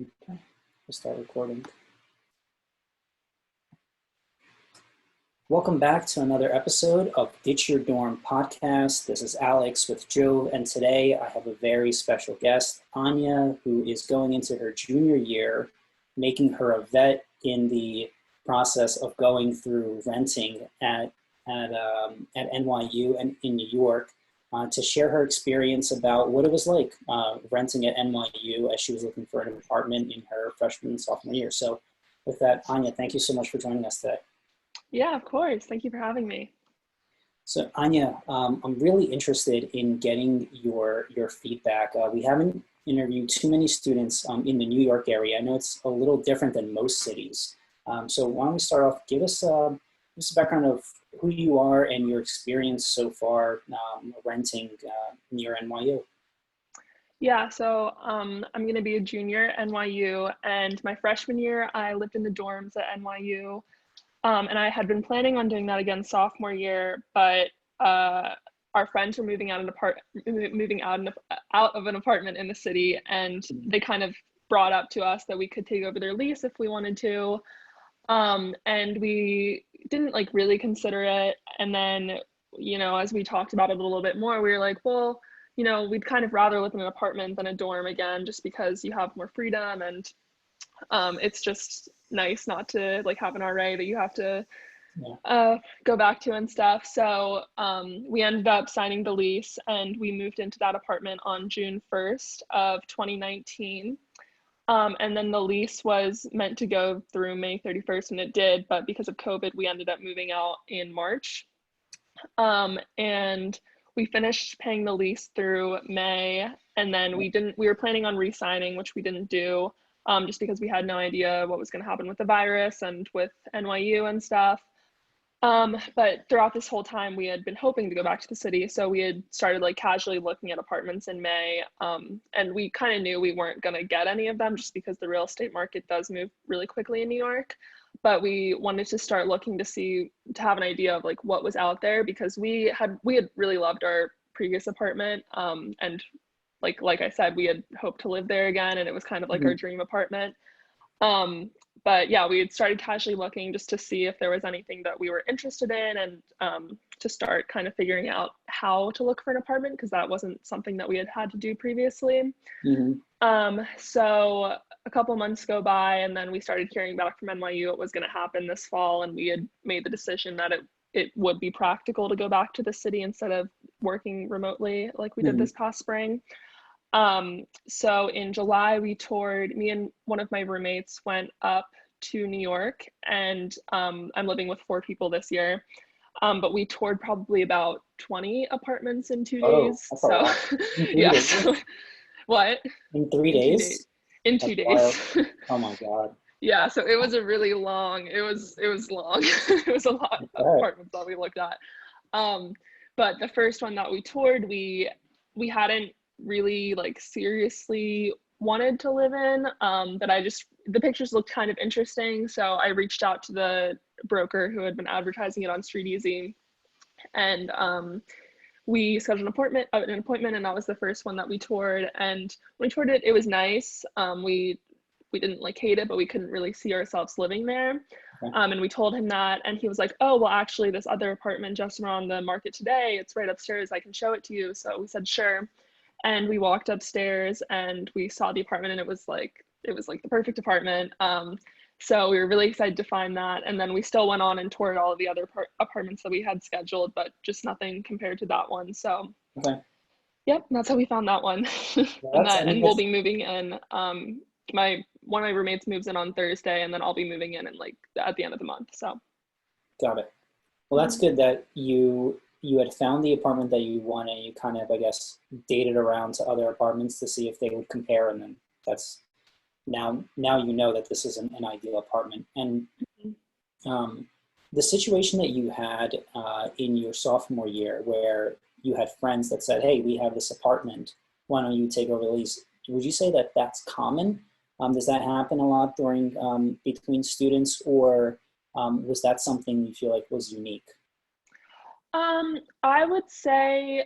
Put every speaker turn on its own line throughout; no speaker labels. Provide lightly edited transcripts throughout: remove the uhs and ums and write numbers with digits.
Okay, we'll start recording. Welcome back to another episode of Ditch Your Dorm podcast. This is Alex with Jove, and today I have a very special guest, Anya, who is going into her junior year, making her a vet in the process of going through renting at NYU and in New York, to share her experience about what it was like renting at NYU as she was looking for an apartment in her freshman and sophomore year. So with that, Anya, thank you so much for joining us today.
Yeah, of course. Thank you for having me.
So Anya, I'm really interested in getting your feedback. We haven't interviewed too many students in the New York area. I know it's a little different than most cities. So why don't we start off, give us a background of who you are and your experience so far renting near NYU.
Yeah, so I'm going to be a junior at NYU, and my freshman year, I lived in the dorms at NYU, and I had been planning on doing that again sophomore year, but our friends were moving out of an apartment in the city, and they kind of brought up to us that we could take over their lease if we wanted to. And we didn't really consider it. And then, as we talked about it a little bit more, we were like, well, we'd kind of rather live in an apartment than a dorm again, just because you have more freedom, and it's just nice not to have an RA that you have to go back to and stuff. So we ended up signing the lease, and we moved into that apartment on June 1st of 2019. And then the lease was meant to go through May 31st, and it did, but because of COVID, we ended up moving out in March. And we finished paying the lease through May, and then we were planning on re-signing, which we didn't do, just because we had no idea what was going to happen with the virus and with NYU and stuff. But throughout this whole time, we had been hoping to go back to the city. So we had started casually looking at apartments in May. And we kind of knew we weren't going to get any of them just because the real estate market does move really quickly in New York. But we wanted to start looking to have an idea of what was out there, because we had really loved our previous apartment. And like I said, we had hoped to live there again, and it was kind of our dream apartment. But yeah, we had started casually looking just to see if there was anything that we were interested in, and to start kind of figuring out how to look for an apartment, because that wasn't something that we had to do previously. So a couple months go by, and then we started hearing back from NYU it was going to happen this fall, and we had made the decision that it would be practical to go back to the city instead of working remotely like we did this past spring. So in July, me and one of my roommates went up to New York, and I'm living with 4 people this year. But we toured probably about 20 apartments in 2 days.
So
yeah. So, what?
In 3 days?
In 2 days.
Oh my God.
Yeah, so it was a really long, it was long. It was a lot of apartments that we looked at. But the first one that we toured, we hadn't really seriously wanted to live in, but the pictures looked kind of interesting, so I reached out to the broker who had been advertising it on StreetEasy, and we scheduled an appointment, and that was the first one that we toured. And when we toured it, it was nice. We didn't hate it, but we couldn't really see ourselves living there. And we told him that, and he was like, oh, well, actually, this other apartment just went on the market today. It's right upstairs. I can show it to you. So we said, sure. And we walked upstairs, and we saw the apartment, and it was the perfect apartment. So we were really excited to find that. And then we still went on and toured all of the other apartments that we had scheduled, but just nothing compared to that one. So yep, that's how we found that one. And we'll be moving in. One of my roommates moves in on Thursday, and then I'll be moving in at the end of the month. So
got it. Well, that's good that you had found the apartment that you wanted. You kind of, I guess, dated around to other apartments to see if they would compare, and then that's now you know that this is an ideal apartment. And the situation that you had in your sophomore year, where you had friends that said, hey, we have this apartment, why don't you take over the lease? Would you say that that's common? Does that happen a lot between students, or was that something you feel like was unique?
I would say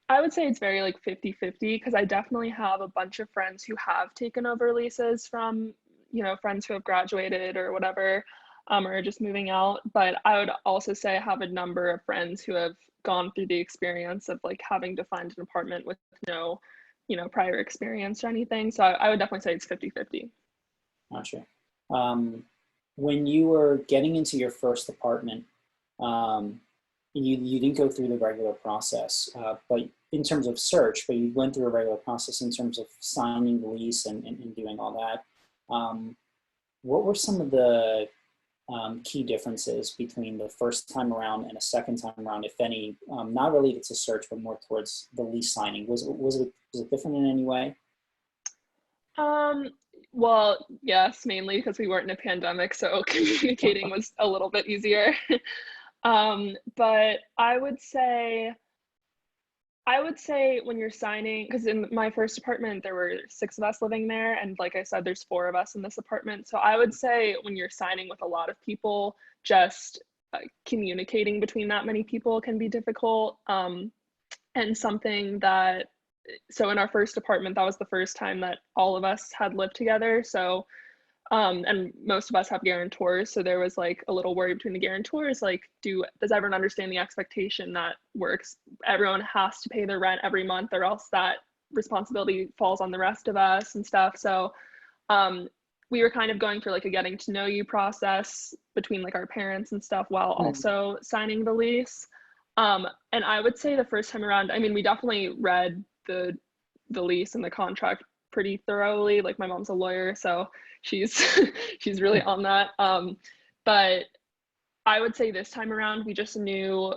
I would say it's very like 50-50 because I definitely have a bunch of friends who have taken over leases from, friends who have graduated or whatever, or are just moving out. But I would also say I have a number of friends who have gone through the experience of like having to find an apartment with no, prior experience or anything. So I would definitely say it's 50-50.
Gotcha. When you were getting into your first apartment, you didn't go through the regular process, but in terms of search, but you went through a regular process in terms of signing the lease and doing all that. What were some of the key differences between the first time around and a second time around, if any, not related to search, but more towards the lease signing? Was it different in any way?
Well, yes, mainly because we weren't in a pandemic, so communicating was a little bit easier. But I would say when you're signing, because in my first apartment, there were 6 of us living there. And like I said, there's 4 of us in this apartment. So I would say when you're signing with a lot of people, just communicating between that many people can be difficult. And something that, so in our first apartment, that was the first time that all of us had lived together. So and most of us have guarantors, so there was like a little worry between the guarantors, like does everyone understand the expectation that everyone has to pay their rent every month or else that responsibility falls on the rest of us and stuff. So we were kind of going through like a getting to know you process between like our parents and stuff while also signing the lease. And I would say the first time around, I mean, we definitely read the lease and the contract pretty thoroughly. Like my mom's a lawyer, so she's she's really on that. But I would say this time around we just knew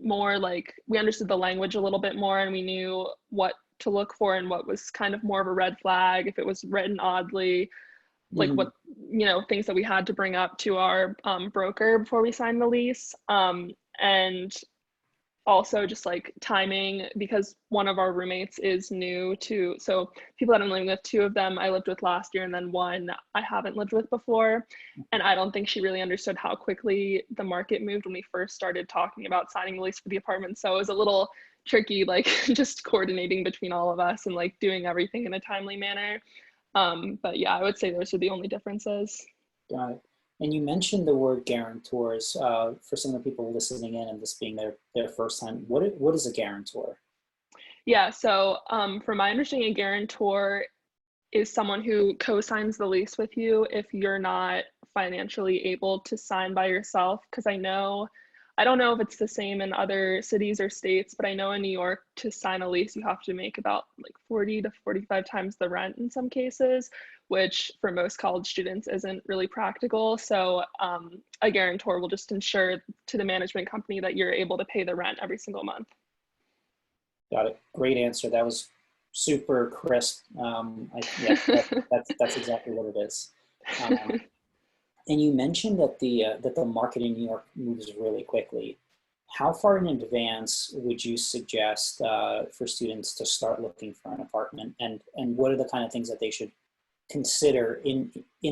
more, like we understood the language a little bit more and we knew what to look for and what was kind of more of a red flag if it was written oddly, like what things that we had to bring up to our broker before we signed the lease. And also just like timing, because one of our roommates is new to, so people that I'm living with, 2 of them I lived with last year and then 1 I haven't lived with before. And I don't think she really understood how quickly the market moved when we first started talking about signing the lease for the apartment. So it was a little tricky, like just coordinating between all of us and like doing everything in a timely manner. But yeah, I would say those are the only differences.
Got it. And you mentioned the word guarantors. For some of the people listening in and this being their first time, what is a guarantor?
Yeah, so from my understanding, a guarantor is someone who co-signs the lease with you if you're not financially able to sign by yourself. Because I don't know if it's the same in other cities or states, but I know in New York, to sign a lease, you have to make about like 40 to 45 times the rent in some cases, which for most college students isn't really practical. So a guarantor will just ensure to the management company that you're able to pay the rent every single month.
Got it. Great answer. That was super crisp. Yeah, that's exactly what it is. And you mentioned that the market in New York moves really quickly. How far in advance would you suggest for students to start looking for an apartment, and what are the kind of things that they should consider in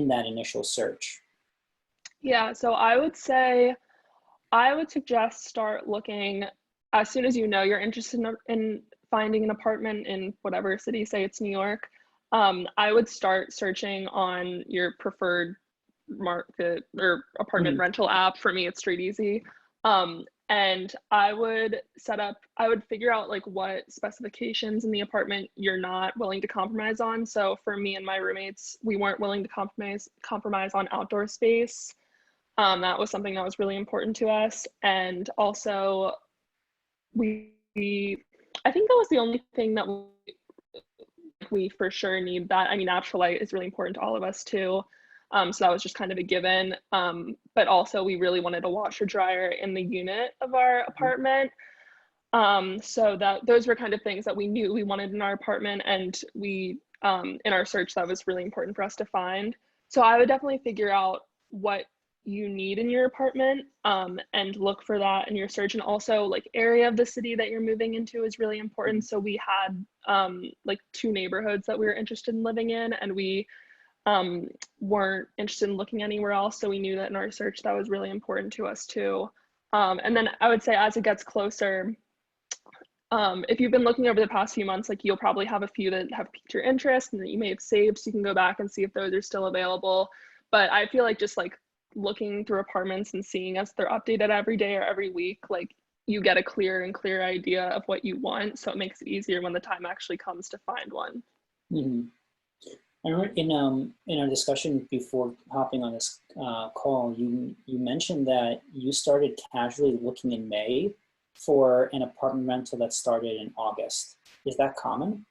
that initial search?
Yeah, so I would suggest start looking as soon as you're interested in finding an apartment in whatever city, say it's New York. I would start searching on your preferred market or apartment rental app. For me, it's Street Easy. And I would figure out like what specifications in the apartment you're not willing to compromise on. So for me and my roommates, we weren't willing to compromise on outdoor space. That was something that was really important to us. And also I think that was the only thing that we for sure need. That, I mean, natural light is really important to all of us too. So that was just kind of a given. But also we really wanted a washer dryer in the unit of our apartment. So those were kind of things that we knew we wanted in our apartment, and we in our search that was really important for us to find. So I would definitely figure out what you need in your apartment and look for that in your search. And also like area of the city that you're moving into is really important. So we had like 2 neighborhoods that we were interested in living in, and we weren't interested in looking anywhere else. So we knew that in our search that was really important to us too. And then I would say as it gets closer, If you've been looking over the past few months, like you'll probably have a few that have piqued your interest and that you may have saved, so you can go back and see if those are still available. But I feel like just like looking through apartments and seeing as they're updated every day or every week, like you get a clear idea of what you want, so it makes it easier when the time actually comes to find one.
Mm-hmm. I remember in our discussion before hopping on this call, you mentioned that you started casually looking in May for an apartment rental that started in August. Is that common?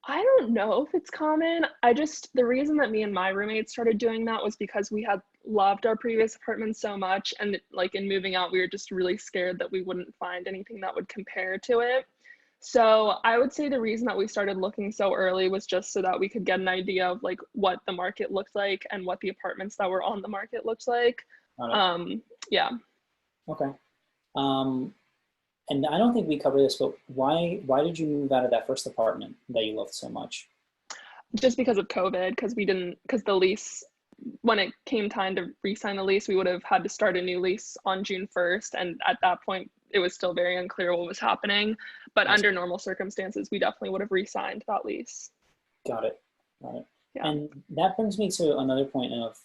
I don't know if it's common. The reason that me and my roommate started doing that was because we had loved our previous apartment so much, and like in moving out, we were just really scared that we wouldn't find anything that would compare to it. So I would say the reason that we started looking so early was just so that we could get an idea of like what the market looked like and what the apartments that were on the market looked like. Yeah.
Okay. And I don't think we covered this, but why did you move out of that first apartment that you loved so much?
Just because of COVID, because the lease, when it came time to re-sign the lease, we would have had to start a new lease on June 1st. And at that point, it was still very unclear what was happening. But under normal circumstances, we definitely would have re-signed that lease.
Got it.
Yeah.
And that brings me to another point of,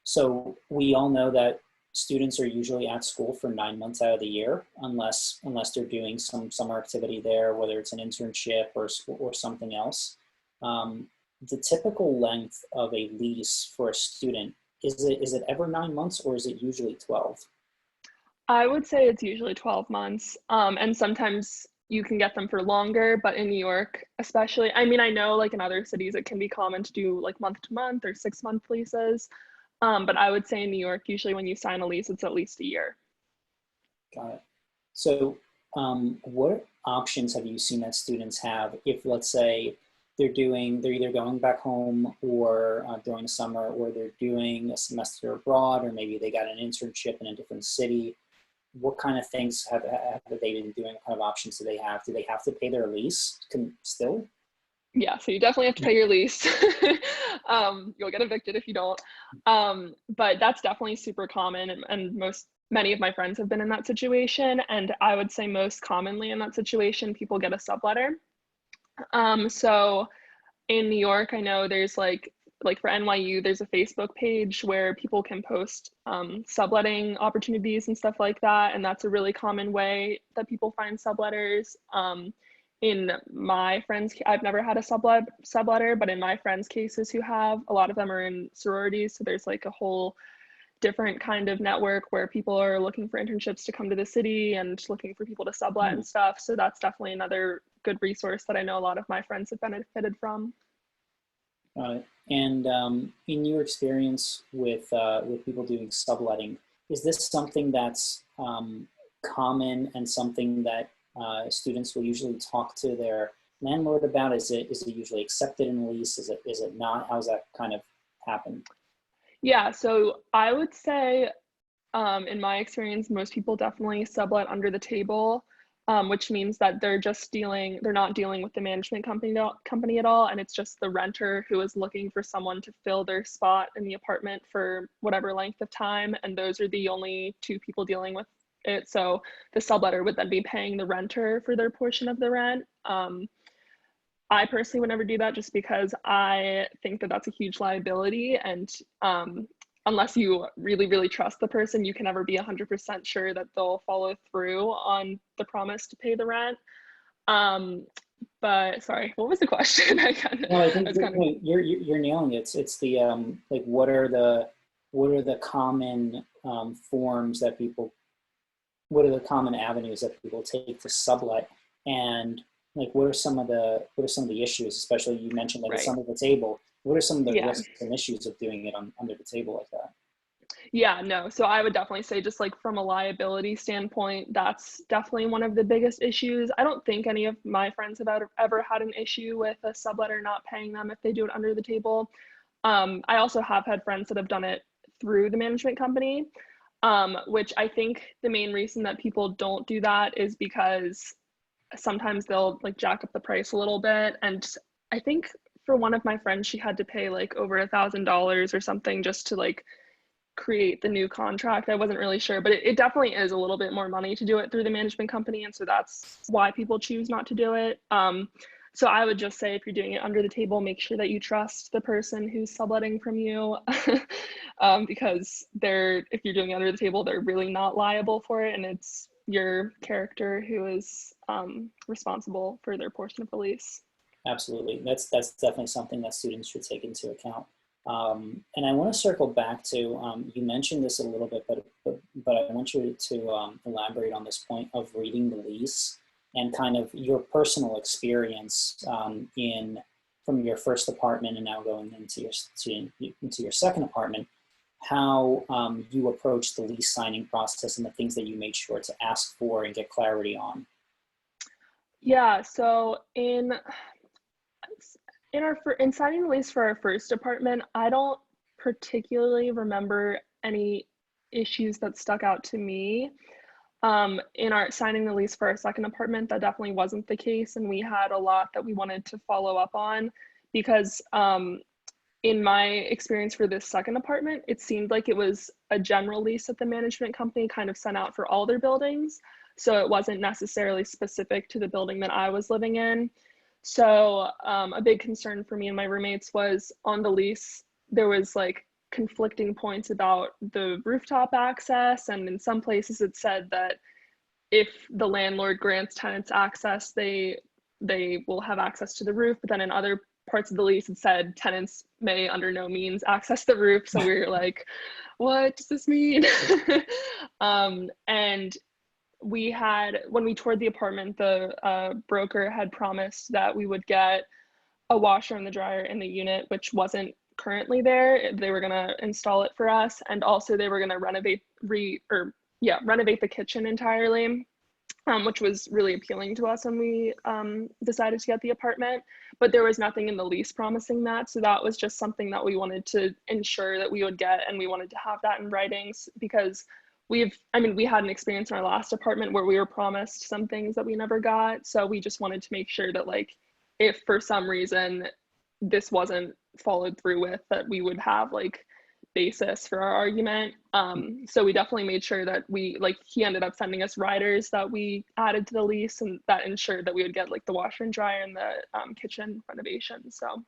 so we all know that students are usually at school for 9 months out of the year, unless they're doing some summer activity there, whether it's an internship or school or something else. The typical length of a lease for a student, is it ever 9 months or is it usually 12?
I would say it's usually 12 months. And sometimes you can get them for longer, but in New York, especially, I mean, I know like in other cities, it can be common to do like month to month or 6-month leases. But I would say in New York, usually when you sign a lease, it's at least a year.
Got it. So what options have you seen that students have if, let's say, they're either going back home or during the summer, or they're doing a semester abroad, or maybe they got an internship in a different city? What kind of things have they been doing? What kind of options do they have? Do they have to pay their lease still?
Yeah, so you definitely have to pay your lease. You'll get evicted if you don't. But that's definitely super common, and many of my friends have been in that situation. And I would say most commonly in that situation, people get a subletter. So in New York, I know there's like for NYU, there's a Facebook page where people can post subletting opportunities and stuff like that. And that's a really common way that people find subletters. In my friends, I've never had a subletter, but in my friends' cases who have, a lot of them are in sororities. So there's like a whole different kind of network where people are looking for internships to come to the city and looking for people to sublet and stuff. So that's definitely another good resource that I know a lot of my friends have benefited from.
And in your experience with people doing subletting, is this something that's common and something that students will usually talk to their landlord about? Is it usually accepted in the lease? Is it not? How does that kind of happen?
Yeah, so I would say in my experience, most people definitely sublet under the table, which means that they're not dealing with the management company at all, and it's just the renter who is looking for someone to fill their spot in the apartment for whatever length of time, and those are the only two people dealing with it. So the subletter would then be paying the renter for their portion of the rent. I personally would never do that, just because I think that that's a huge liability, and unless you really, really trust the person, you can never be 100% sure that they'll follow through on the promise to pay the rent. But sorry, what was the question?
I think you're nailing it. It's the like what are the common forms that people, what are the common avenues that people take to sublet, and like what are some of the issues, especially you mentioned that it's under the table. What are some of the risks and issues of doing it under the table like that?
Yeah, no. So I would definitely say, just like from a liability standpoint, that's definitely one of the biggest issues. I don't think any of my friends have ever had an issue with a subletter not paying them if they do it under the table. I also have had friends that have done it through the management company, which I think the main reason that people don't do that is because sometimes they'll like jack up the price a little bit. And I think for one of my friends, she had to pay like over $1,000 or something just to like create the new contract. I wasn't really sure, but it definitely is a little bit more money to do it through the management company. And so that's why people choose not to do it. So I would just say, if you're doing it under the table, make sure that you trust the person who's subletting from you, because if you're doing it under the table, they're really not liable for it. And it's your character who is responsible for their portion of the lease.
Absolutely. That's definitely something that students should take into account. And I want to circle back to, you mentioned this a little bit, but I want you to elaborate on this point of reading the lease and kind of your personal experience from your first apartment and now going into your second apartment, how you approach the lease signing process and the things that you made sure to ask for and get clarity on.
Yeah, so in signing the lease for our first apartment, I don't particularly remember any issues that stuck out to me. In our signing the lease for our second apartment, that definitely wasn't the case, and we had a lot that we wanted to follow up on, because in my experience for this second apartment, it seemed like it was a general lease that the management company kind of sent out for all their buildings, so it wasn't necessarily specific to the building that I was living in. So a big concern for me and my roommates was, on the lease, there was like conflicting points about the rooftop access, and in some places it said that if the landlord grants tenants access, they will have access to the roof, but then in other parts of the lease it said tenants may under no means access the roof. So we were like, what does this mean? And when we toured the apartment, the broker had promised that we would get a washer and the dryer in the unit, which wasn't currently there. They were gonna install it for us, and also they were gonna renovate the kitchen entirely, which was really appealing to us when we decided to get the apartment. But there was nothing in the lease promising that, so that was just something that we wanted to ensure that we would get, and we wanted to have that in writings, because we had an experience in our last apartment where we were promised some things that we never got. So we just wanted to make sure that, like, if for some reason this wasn't followed through with, that we would have like basis for our argument. So we definitely made sure that he ended up sending us riders that we added to the lease, and that ensured that we would get like the washer and dryer and the kitchen renovation. So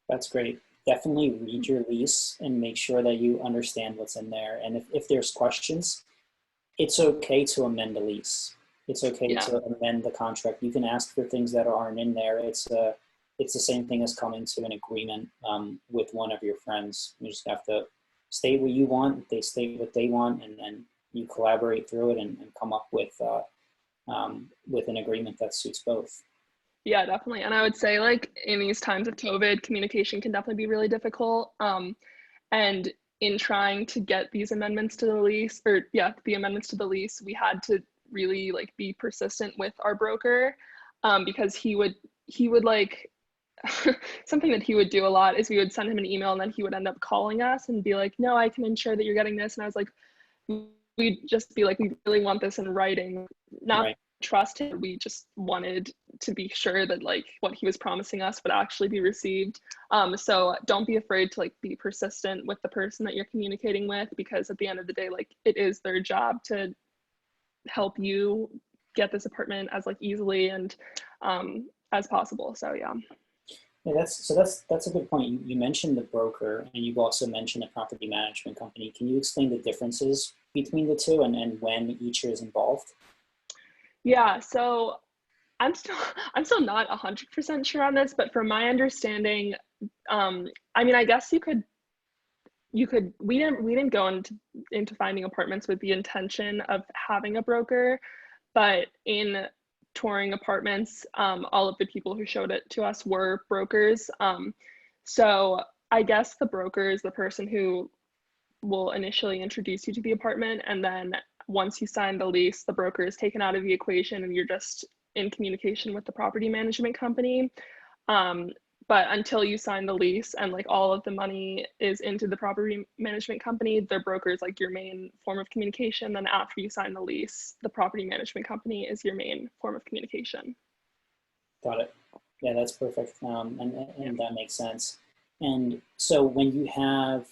that's great. Definitely read your lease and make sure that you understand what's in there. And if there's questions, it's okay to amend the lease. It's okay to amend the contract. You can ask for things that aren't in there. It's the same thing as coming to an agreement with one of your friends. You just have to state what you want, they state what they want, and then you collaborate through it and come up with an agreement that suits both.
Yeah, definitely. And I would say, like, in these times of COVID, communication can definitely be really difficult. And in trying to get these amendments to the lease, we had to really like be persistent with our broker, because he would like something that he would do a lot is we would send him an email, and then he would end up calling us and be like, no, I can ensure that you're getting this. And I was like, we'd just be like, we really want this in writing, not right. Trust him. We just wanted to be sure that like what he was promising us would actually be received. So don't be afraid to like be persistent with the person that you're communicating with, because at the end of the day, like, it is their job to help you get this apartment as like easily and as possible. So yeah.
Yeah, that's a good point. You mentioned the broker, and you've also mentioned a property management company. Can you explain the differences between the two and when each is involved?
Yeah, so I'm still not 100% sure on this, but from my understanding, I guess we didn't go into finding apartments with the intention of having a broker, but in touring apartments, all of the people who showed it to us were brokers. So I guess the broker is the person who will initially introduce you to the apartment, and then once you sign the lease, the broker is taken out of the equation and you're just in communication with the property management company. But until you sign the lease and like all of the money is into the property management company, the broker is like your main form of communication. Then after you sign the lease, the property management company is your main form of communication.
Got it. Yeah, that's perfect. And that makes sense. And so when you have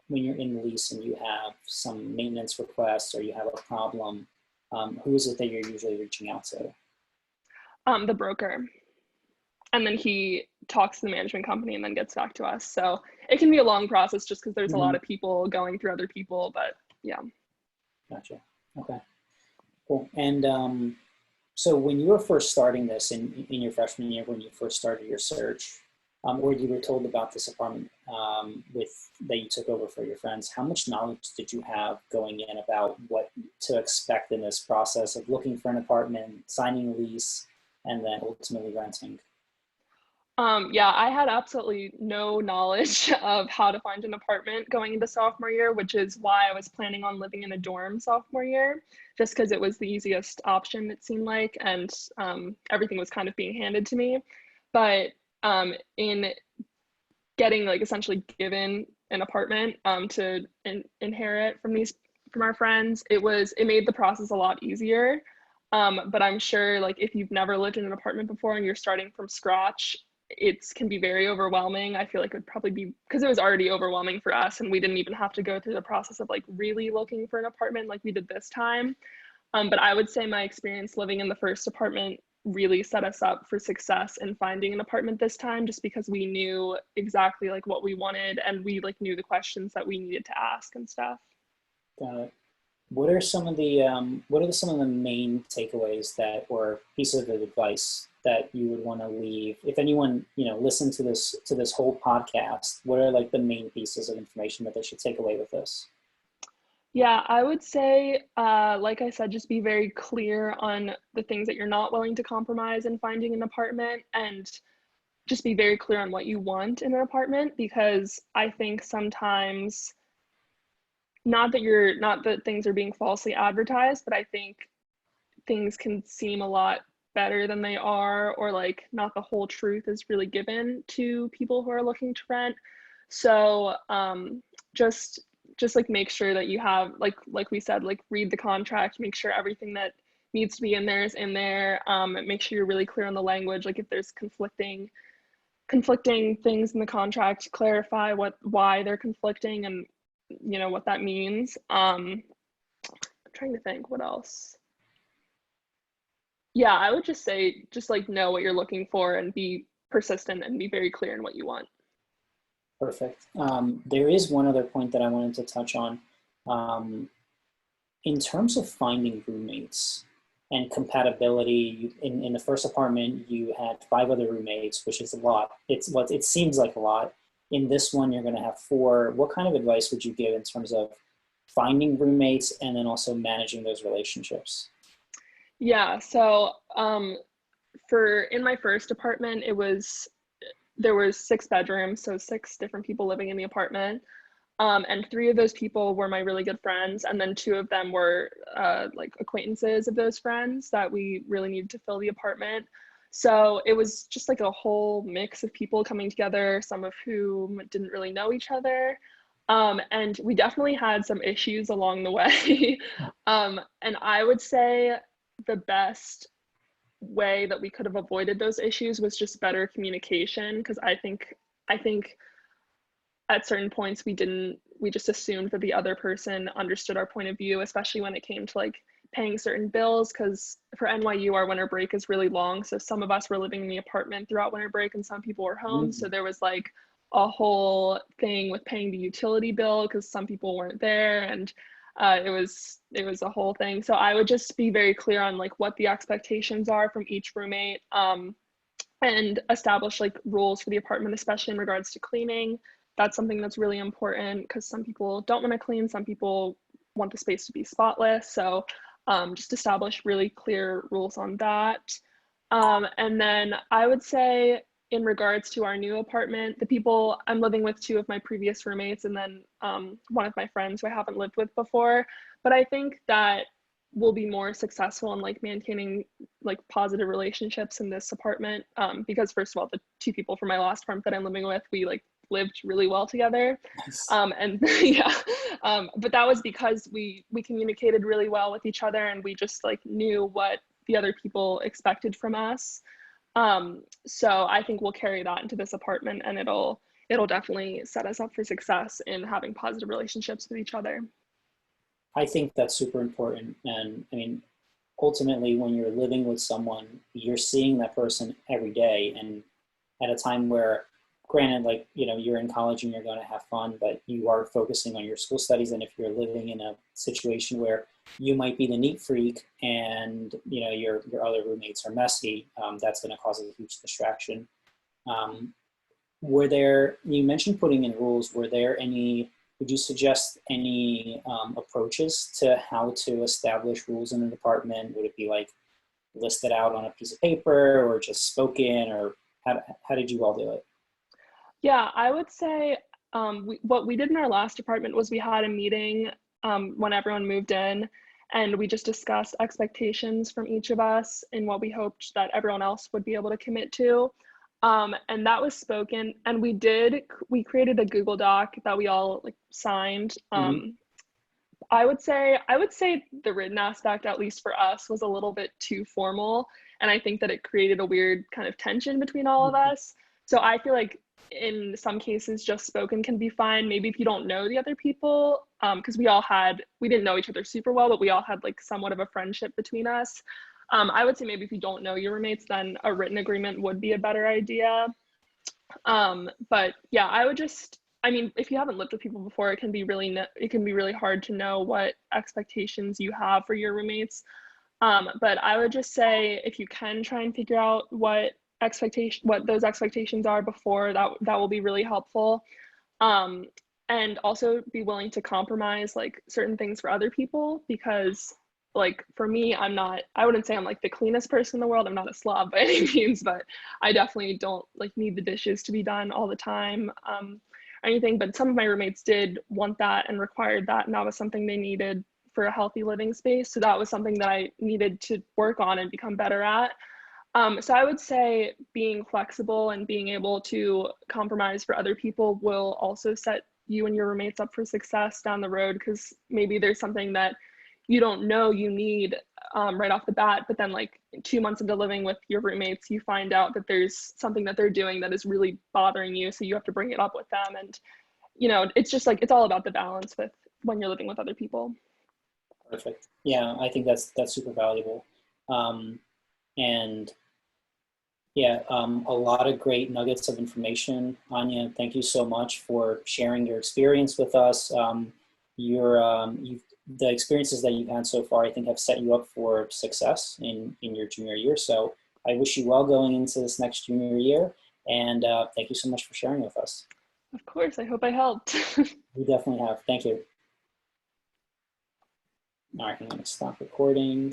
when you're in lease and you have some maintenance requests or you have a problem, who is it that you're usually reaching out to?
The broker. And then he talks to the management company and then gets back to us. So it can be a long process just because there's a lot of people going through other people, but yeah.
Gotcha. Okay, cool. And so when you were first starting this in your freshman year, when you first started your search, or you were told about this apartment that you took over for your friends, how much knowledge did you have going in about what to expect in this process of looking for an apartment, signing a lease, and then ultimately renting?
Yeah, I had absolutely no knowledge of how to find an apartment going into sophomore year, which is why I was planning on living in a dorm sophomore year, just because it was the easiest option, it seemed like, and everything was kind of being handed to me. But in getting like essentially given an apartment to inherit from our friends, it made the process a lot easier. But I'm sure like if you've never lived in an apartment before and you're starting from scratch, it can be very overwhelming. I feel like it would probably be because it was already overwhelming for us and we didn't even have to go through the process of like really looking for an apartment like we did this time. But I would say my experience living in the first apartment really set us up for success in finding an apartment this time, just because we knew exactly like what we wanted and we like knew the questions that we needed to ask and stuff.
Got it. What are some of the main takeaways that or pieces of advice that you would want to leave if anyone listen to this whole podcast? What are like the main pieces of information that they should take away with this?
Yeah, I would say, like I said, just be very clear on the things that you're not willing to compromise in finding an apartment, and just be very clear on what you want in an apartment, because I think sometimes, not that things are being falsely advertised, but I think things can seem a lot better than they are, or like not the whole truth is really given to people who are looking to rent. So just like make sure that you have like we said, like read the contract, make sure everything that needs to be in there is in there. Make sure you're really clear on the language, like if there's conflicting things in the contract, clarify why they're conflicting and what that means. I'm trying to think what else. Yeah, I would just say just like know what you're looking for and be persistent and be very clear in what you want.
Perfect. There is one other point that I wanted to touch on. In terms of finding roommates and compatibility, in the first apartment, you had 5 other roommates, which is a lot. It seems like a lot. In this one, you're going to have 4. What kind of advice would you give in terms of finding roommates and then also managing those relationships?
Yeah, so in my first apartment, there was 6 bedrooms, so 6 different people living in the apartment. And 3 of those people were my really good friends, and then 2 of them were like acquaintances of those friends that we really needed to fill the apartment. So it was just like a whole mix of people coming together, some of whom didn't really know each other. And we definitely had some issues along the way. And I would say the best way that we could have avoided those issues was just better communication, because I think at certain points we just assumed that the other person understood our point of view, especially when it came to like paying certain bills, because for NYU our winter break is really long, so some of us were living in the apartment throughout winter break and some people were home. So there was like a whole thing with paying the utility bill because some people weren't there, and it was a whole thing. So I would just be very clear on like what the expectations are from each roommate, and establish like rules for the apartment, especially in regards to cleaning. That's something that's really important because some people don't want to clean, some people want the space to be spotless. So just establish really clear rules on that. And then I would say, in regards to our new apartment, the people I'm living with, 2 of my previous roommates, and then one of my friends who I haven't lived with before. But I think that we'll be more successful in like maintaining like positive relationships in this apartment, because first of all, the 2 people from my last apartment that I'm living with, we like lived really well together.
Nice.
And yeah, but that was because we communicated really well with each other, and we just like knew what the other people expected from us. So I think we'll carry that into this apartment, and it'll it'll definitely set us up for success in having positive relationships with each other.
I think that's super important. And I mean, ultimately, when you're living with someone, you're seeing that person every day. And at a time where, granted, like, you know, you're in college and you're going to have fun, but you are focusing on your school studies. And if you're living in a situation where you might be the neat freak and, you know, your other roommates are messy, that's going to cause a huge distraction. You mentioned putting in rules, would you suggest any approaches to how to establish rules in an apartment? Would it be like listed out on a piece of paper or just spoken, or how did you all do it?
Yeah, I would say what we did in our last apartment was we had a meeting when everyone moved in, and we just discussed expectations from each of us and what we hoped that everyone else would be able to commit to. And that was spoken, and we created a Google Doc that we all like signed. I would say the written aspect, at least for us, was a little bit too formal, and I think that it created a weird kind of tension between all of us. So I feel like in some cases just spoken can be fine. Maybe if you don't know the other people, because we didn't know each other super well, but we all had like somewhat of a friendship between us. I would say maybe if you don't know your roommates, then a written agreement would be a better idea. But yeah, I mean, if you haven't lived with people before, it can be really hard to know what expectations you have for your roommates. But I would just say if you can try and figure out what those expectations are before, that will be really helpful. And also be willing to compromise like certain things for other people, because like for me, I wouldn't say I'm like the cleanest person in the world. I'm not a slob by any means, but I definitely don't like need the dishes to be done all the time, or anything. But some of my roommates did want that and required that, and that was something they needed for a healthy living space. So that was something that I needed to work on and become better at. So I would say being flexible and being able to compromise for other people will also set you and your roommates up for success down the road, because maybe there's something that you don't know you need right off the bat, but then like 2 months into living with your roommates, you find out that there's something that they're doing that is really bothering you, so you have to bring it up with them. And you know, it's just like, it's all about the balance with when you're living with other people.
Perfect. Yeah, I think that's super valuable. And yeah, a lot of great nuggets of information. Anya, thank you so much for sharing your experience with us. The experiences that you've had so far, I think, have set you up for success in your junior year. So I wish you well going into this next junior year. And thank you so much for sharing with us.
Of course, I hope I helped.
You definitely have. Thank you. All right, I'm going to stop recording.